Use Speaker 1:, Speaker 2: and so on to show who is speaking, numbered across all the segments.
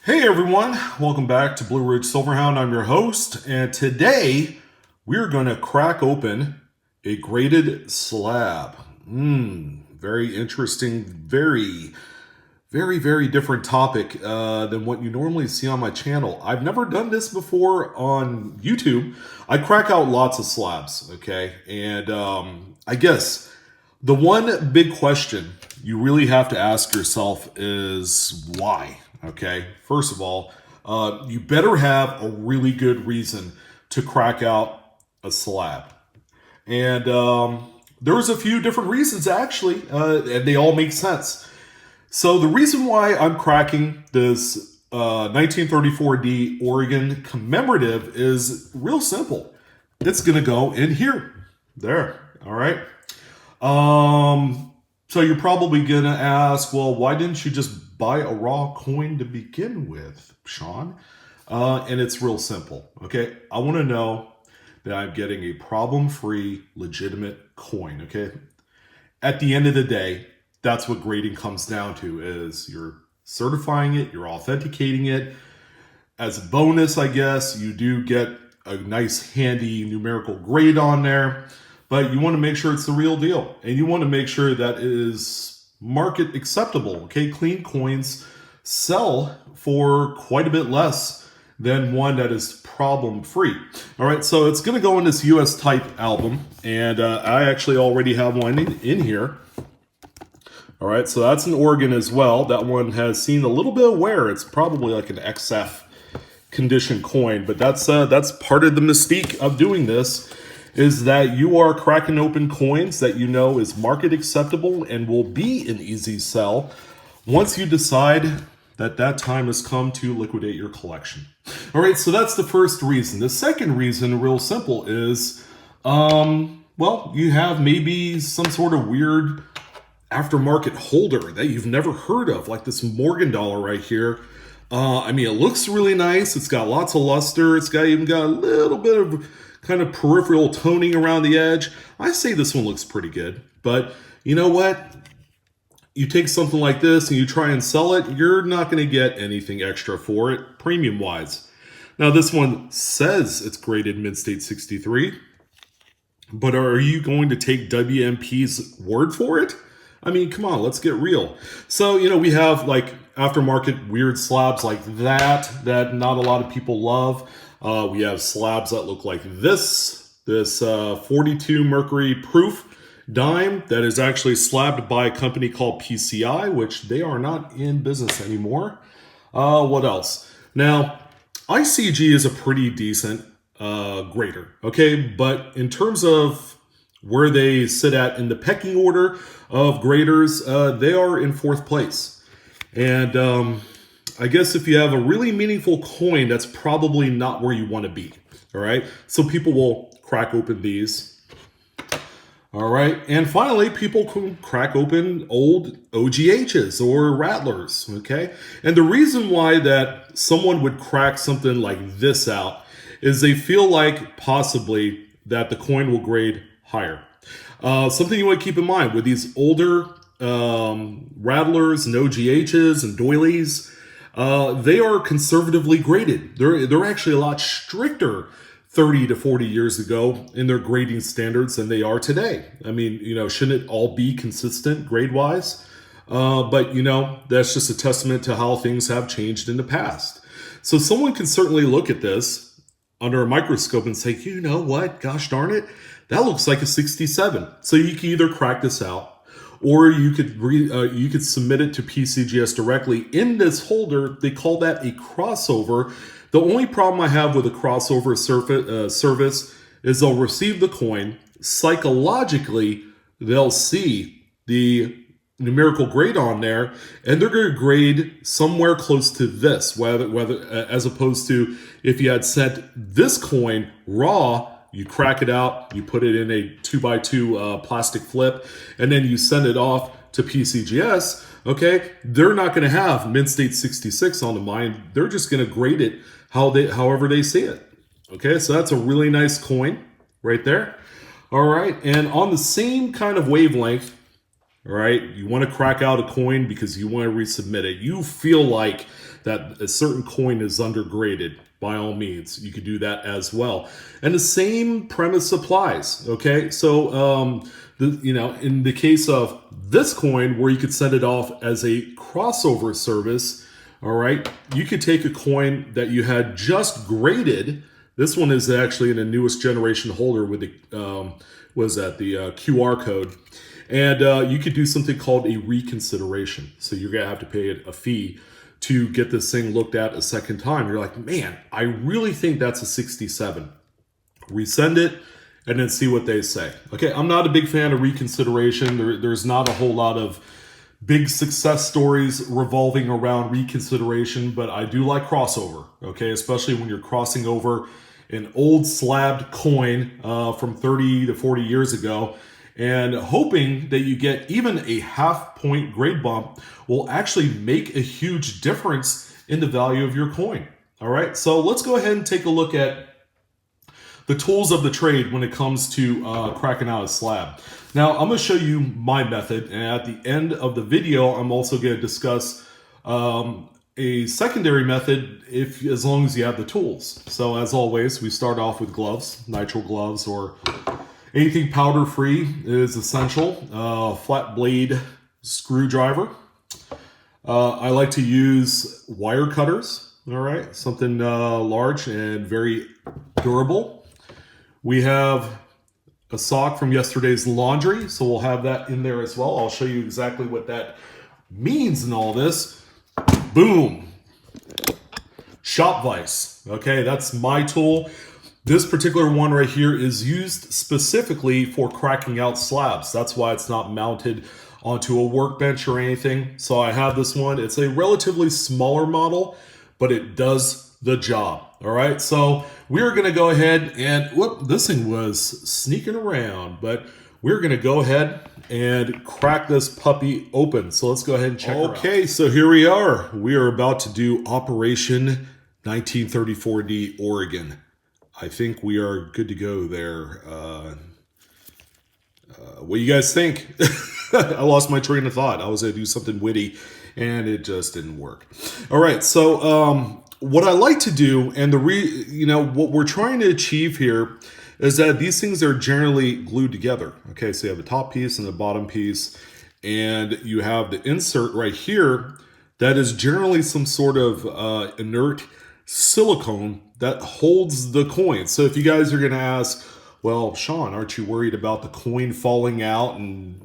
Speaker 1: Hey everyone, welcome back to Blue Ridge Silverhound. I'm your host, and today we're going to crack open a graded slab. Very interesting, very different topic than what you normally see on my channel. I've never done this before on YouTube. I crack out lots of slabs, okay? And I guess the one big question you really have to ask yourself is why? Okay, first of all, you better have a really good reason to crack out a slab. And there's a few different reasons actually, and they all make sense. So the reason why I'm cracking this 1934D Oregon commemorative is real simple. It's going to go in here. There. All right. So you're probably going to ask, well, why didn't you just buy a raw coin to begin with, Sean? And it's real simple. Okay. I want to know that I'm getting a problem-free, legitimate coin. Okay. At the end of the day, that's what grading comes down to is you're certifying it, you're authenticating it. As a bonus, I guess, you do get a nice handy numerical grade on there, but you want to make sure it's the real deal. And you want to make sure that it is market acceptable. Okay, clean coins sell for quite a bit less than one that is problem free. All right, so it's going to go in this US type album, and I actually already have one in here. All right, so that's an Oregon as well. That one has seen a little bit of wear. It's probably like an XF condition coin, but that's part of the mystique of doing this, is that you are cracking open coins that you know is market acceptable and will be an easy sell once you decide that that time has come to liquidate your collection. All right, so that's the first reason. The second reason, real simple, is well, you have maybe some sort of weird aftermarket holder that you've never heard of, like this Morgan dollar right here. I mean, it looks really nice. It's got lots of luster. It's even got a little bit of kind of peripheral toning around the edge. I say this one looks pretty good, but you know what? You take something like this and you try and sell it, you're not going to get anything extra for it, premium wise. Now, this one says it's graded mid-state 63, but are you going to take WMP's word for it? I mean, come on, let's get real. So, you know, we have like aftermarket weird slabs like that not a lot of people love. We have slabs that look like this 42 mercury proof dime that is actually slabbed by a company called PCI, which they are not in business anymore. What else? Now, ICG is a pretty decent grader, okay? But in terms of where they sit at in the pecking order of graders, they are in fourth place. And I guess if you have a really meaningful coin, that's probably not where you want to be. All right. So people will crack open these. All right. And finally, people can crack open old OGHs or rattlers. Okay. And the reason why that someone would crack something like this out is they feel like possibly that the coin will grade higher. Something you want to keep in mind with these older rattlers and OGHs and doilies, they are conservatively graded. They're actually a lot stricter 30 to 40 years ago in their grading standards than they are today. I mean, you know, shouldn't it all be consistent grade-wise? But, you know, that's just a testament to how things have changed in the past. So someone can certainly look at this under a microscope and say, you know what, gosh darn it, that looks like a 67. So you can either crack this out, or you could submit it to PCGS directly in this holder. They call that a crossover. The only problem I have with a crossover service is they'll receive the coin. Psychologically, they'll see the numerical grade on there, and they're going to grade somewhere close to this, whether as opposed to if you had sent this coin raw. You crack it out, you put it in a 2x2 plastic flip, and then you send it off to PCGS, okay? They're not going to have mid-state 66 on the mind. They're just going to grade it however they see it, okay? So that's a really nice coin right there. All right, and on the same kind of wavelength, All right, you want to crack out a coin because you want to resubmit it. You feel like that a certain coin is undergraded. By all means, you could do that as well. And the same premise applies. Okay, so in the case of this coin, where you could send it off as a crossover service, all right, you could take a coin that you had just graded. This one is actually in the newest generation holder with the the QR code. And you could do something called a reconsideration. So you're going to have to pay a fee to get this thing looked at a second time. You're like, man, I really think that's a 67. Resend it and then see what they say. Okay, I'm not a big fan of reconsideration. There's not a whole lot of big success stories revolving around reconsideration, but I do like crossover, okay? Especially when you're crossing over an old slabbed coin from 30 to 40 years ago, and hoping that you get even a half-point grade bump will actually make a huge difference in the value of your coin. All right, so let's go ahead and take a look at the tools of the trade when it comes to cracking out a slab. Now, I'm going to show you my method, and at the end of the video, I'm also going to discuss a secondary method as long as you have the tools. So as always, we start off with gloves, nitrile gloves, or anything powder-free is essential. Flat blade screwdriver. I like to use wire cutters, all right? Something large and very durable. We have a sock from yesterday's laundry, so we'll have that in there as well. I'll show you exactly what that means in all this. Boom. Shop vise. Okay, that's my tool. This particular one right here is used specifically for cracking out slabs. That's why it's not mounted onto a workbench or anything. So I have this one. It's a relatively smaller model, but it does the job. All right, so we're going to go ahead and, whoop, this thing was sneaking around, but we're going to go ahead and crack this puppy open. So let's go ahead and check it out. Okay, so here we are. We are about to do Operation 1934D Oregon. I think we are good to go there. What do you guys think? I lost my train of thought. I was going to do something witty, and it just didn't work. All right, so what I like to do, and what we're trying to achieve here is that these things are generally glued together. Okay, so you have a top piece and the bottom piece, and you have the insert right here that is generally some sort of inert silicone that holds the coin. So if you guys are going to ask, well, Sean, aren't you worried about the coin falling out and,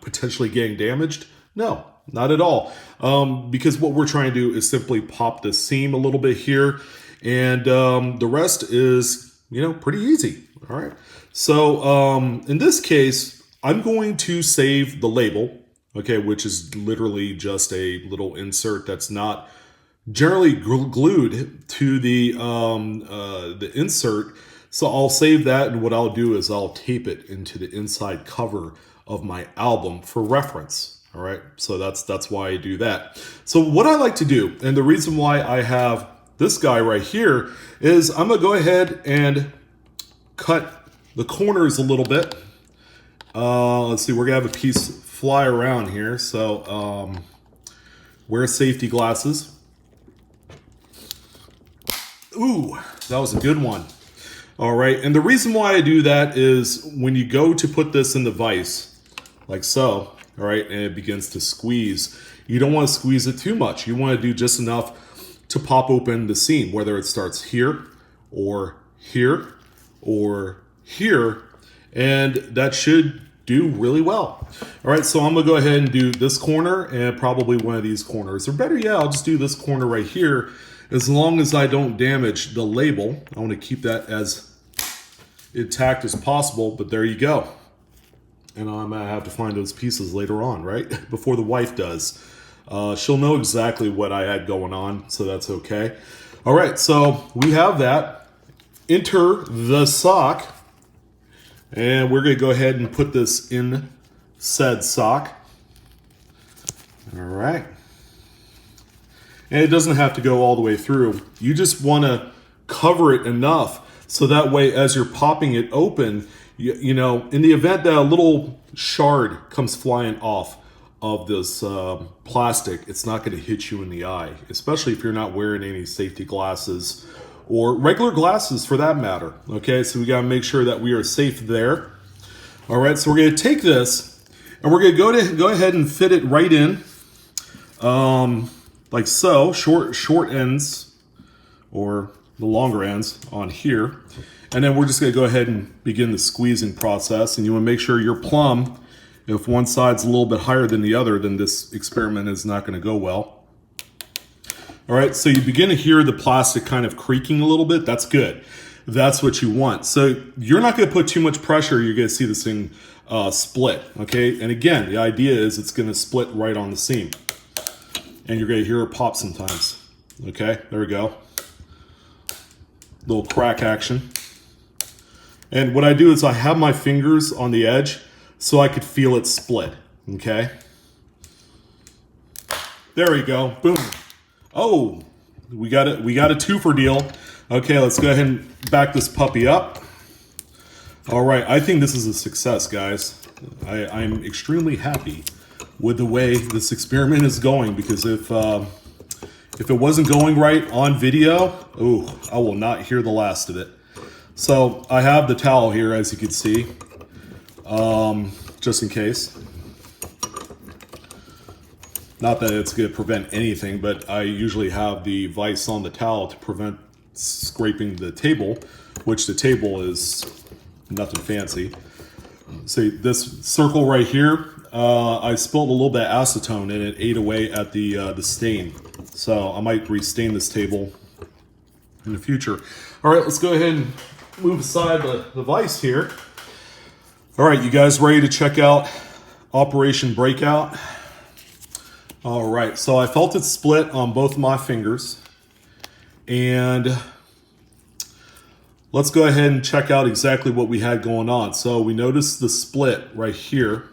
Speaker 1: potentially getting damaged? No, not at all. Because what we're trying to do is simply pop the seam a little bit here, and the rest is, pretty easy. All right. So in this case, I'm going to save the label, okay, which is literally just a little insert that's not generally glued to the insert. So I'll save that, and what I'll do is I'll tape it into the inside cover of my album for reference. All right, so that's why I do that. So what I like to do, and the reason why I have this guy right here, is I'm gonna go ahead and cut the corners a little bit. Let's see, we're gonna have a piece fly around here, so wear safety glasses. Ooh, that was a good one. All right, and the reason why I do that is when you go to put this in the vise, like so, all right, and it begins to squeeze, you don't want to squeeze it too much. You want to do just enough to pop open the seam, whether it starts here, or here, or here, and that should do really well. All right, so I'm gonna go ahead and do this corner and probably one of these corners, or better yet, I'll just do this corner right here. As long as I don't damage the label, I want to keep that as intact as possible, but there you go. And I'm going to have to find those pieces later on, right? Before the wife does. She'll know exactly what I had going on, so that's okay. All right, so we have that. Enter the sock. And we're going to go ahead and put this in said sock. All right. And it doesn't have to go all the way through. You just want to cover it enough so that way as you're popping it open, you know, in the event that a little shard comes flying off of this plastic, it's not going to hit you in the eye, especially if you're not wearing any safety glasses or regular glasses for that matter. Okay, so we got to make sure that we are safe there. All right, so we're going to take this and we're going to go ahead and fit it right in, like so, short ends or the longer ends on here. And then we're just going to go ahead and begin the squeezing process. And you want to make sure your plumb, if one side's a little bit higher than the other, then this experiment is not going to go well. All right, so you begin to hear the plastic kind of creaking a little bit. That's good. That's what you want. So you're not going to put too much pressure. You're going to see this thing split, okay? And again, the idea is it's going to split right on the seam. And you're going to hear it pop sometimes. Okay, there we go. Little crack action. And what I do is I have my fingers on the edge so I could feel it split, okay? There we go, boom. Oh, we got a 2-for deal. Okay, let's go ahead and back this puppy up. All right, I think this is a success, guys. I'm extremely happy with the way this experiment is going, because if it wasn't going right on video, oh, I will not hear the last of it. So I have the towel here, as you can see, just in case. Not that it's going to prevent anything, but I usually have the vise on the towel to prevent scraping the table, which the table is nothing fancy. See this circle right here, I spilled a little bit of acetone and it ate away at the stain. So I might restain this table in the future. All right, let's go ahead and move aside the vise here. All right, you guys ready to check out Operation Breakout? All right, so I felt it split on both my fingers. And let's go ahead and check out exactly what we had going on. So we noticed the split right here.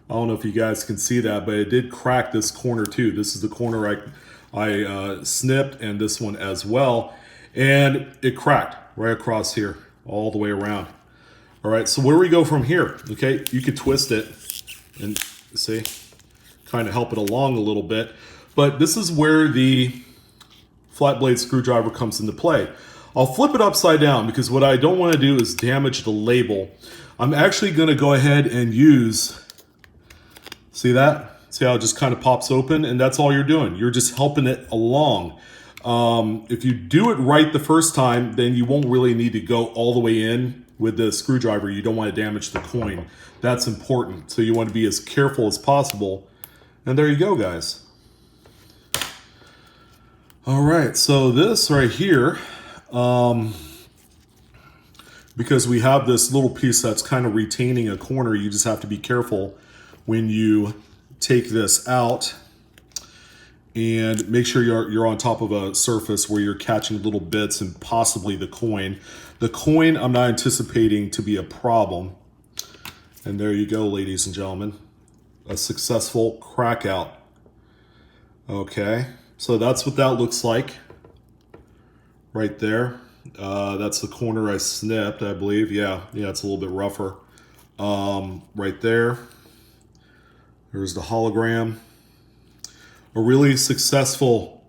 Speaker 1: I don't know if you guys can see that, but it did crack this corner too. This is the corner I snipped, and this one as well. And it cracked right across here, all the way around. All right, so where do we go from here? Okay, you could twist it and see, kind of help it along a little bit. But this is where the flat blade screwdriver comes into play. I'll flip it upside down because what I don't want to do is damage the label. I'm actually going to go ahead and use, see that? See how it just kind of pops open? And that's all you're doing. You're just helping it along. If you do it right the first time, then you won't really need to go all the way in with the screwdriver. You don't want to damage the coin. That's important. So you want to be as careful as possible. And there you go, guys. All right, so this right here, because we have this little piece that's kind of retaining a corner, you just have to be careful when you take this out and make sure you're on top of a surface where you're catching little bits and possibly the coin. The coin I'm not anticipating to be a problem. And there you go, ladies and gentlemen, a successful crack out. Okay, so that's what that looks like right there. That's the corner I snipped, I believe. Yeah, it's a little bit rougher. Right there. There's the hologram. A really successful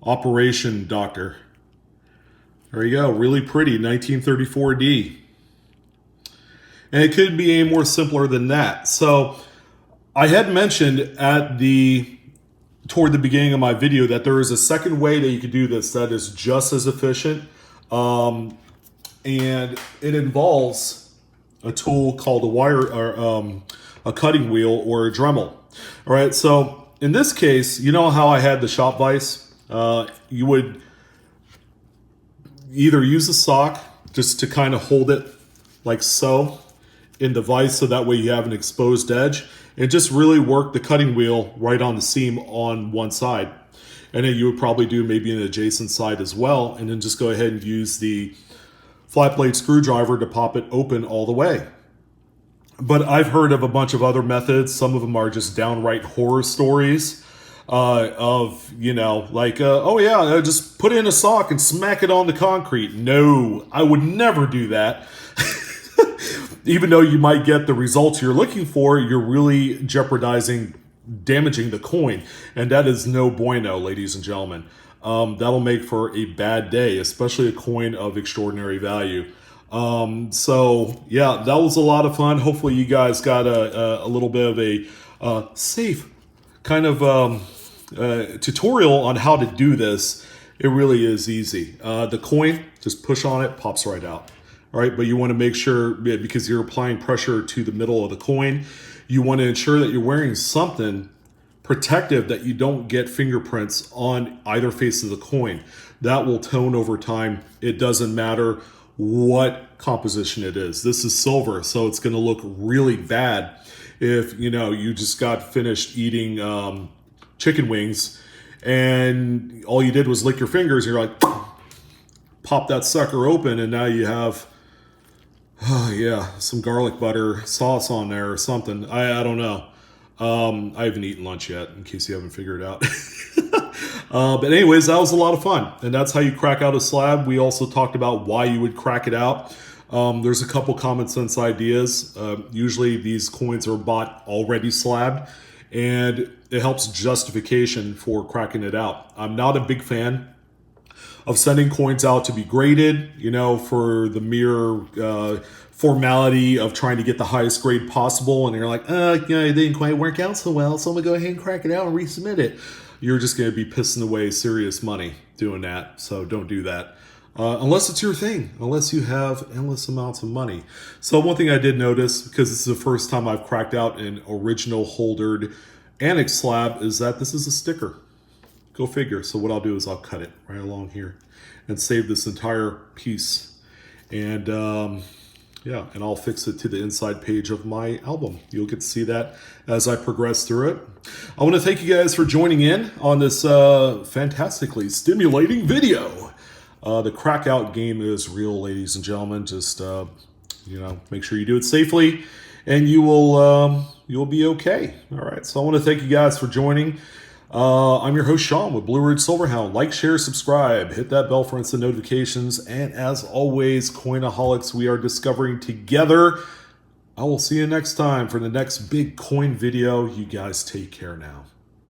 Speaker 1: operation, doctor. There you go, really pretty, 1934D. And it couldn't be any more simpler than that. So I had mentioned toward the beginning of my video that there is a second way that you could do this that is just as efficient. And it involves a tool called a cutting wheel or a Dremel. All right, so in this case, you know how I had the shop vise? You would either use a sock just to kind of hold it like so in the vise so that way you have an exposed edge, and just really work the cutting wheel right on the seam on one side. And then you would probably do maybe an adjacent side as well, and then just go ahead and use the flat blade screwdriver to pop it open all the way. But I've heard of a bunch of other methods. Some of them are just downright horror stories of, oh yeah, just put in a sock and smack it on the concrete. No, I would never do that. even though you might get the results you're looking for, you're really jeopardizing damaging the coin. And that is no bueno, ladies and gentlemen. That'll make for a bad day, especially a coin of extraordinary value. So yeah, that was a lot of fun. Hopefully you guys got a little bit of a safe kind of tutorial on how to do this. It really is easy. The coin, just push on it, pops right out. All right, but you want to make sure, because you're applying pressure to the middle of the coin, you want to ensure that you're wearing something protective, that you don't get fingerprints on either face of the coin. That will tone over time. It doesn't matter what composition it is. This is silver, so it's going to look really bad if you just got finished eating chicken wings and all you did was lick your fingers. You're like, pop that sucker open, and now you have some garlic butter sauce on there or something. I don't know. I haven't eaten lunch yet, in case you haven't figured it out. But anyways, that was a lot of fun. And that's how you crack out a slab. We also talked about why you would crack it out. There's a couple common sense ideas. Usually these coins are bought already slabbed, and it helps justification for cracking it out. I'm not a big fan of sending coins out to be graded, for the mere formality of trying to get the highest grade possible. And you're like, it didn't quite work out so well, so I'm gonna go ahead and crack it out and resubmit it. You're just gonna be pissing away serious money doing that. So don't do that. Unless it's your thing, unless you have endless amounts of money. So one thing I did notice, because this is the first time I've cracked out an original holdered annex slab, is that this is a sticker. Go figure. So what I'll do is I'll cut it right along here and save this entire piece. And and I'll fix it to the inside page of my album. You'll get to see that as I progress through it. I want to thank you guys for joining in on this fantastically stimulating video. The crackout game is real, ladies and gentlemen. Just make sure you do it safely, and you'll be okay. All right. So I want to thank you guys for joining. I'm your host, Sean, with Blue Ridge Silverhound. Like, share, subscribe, hit that bell for instant notifications. And as always, Coinaholics, we are discovering together. I will see you next time for the next big coin video. You guys take care now.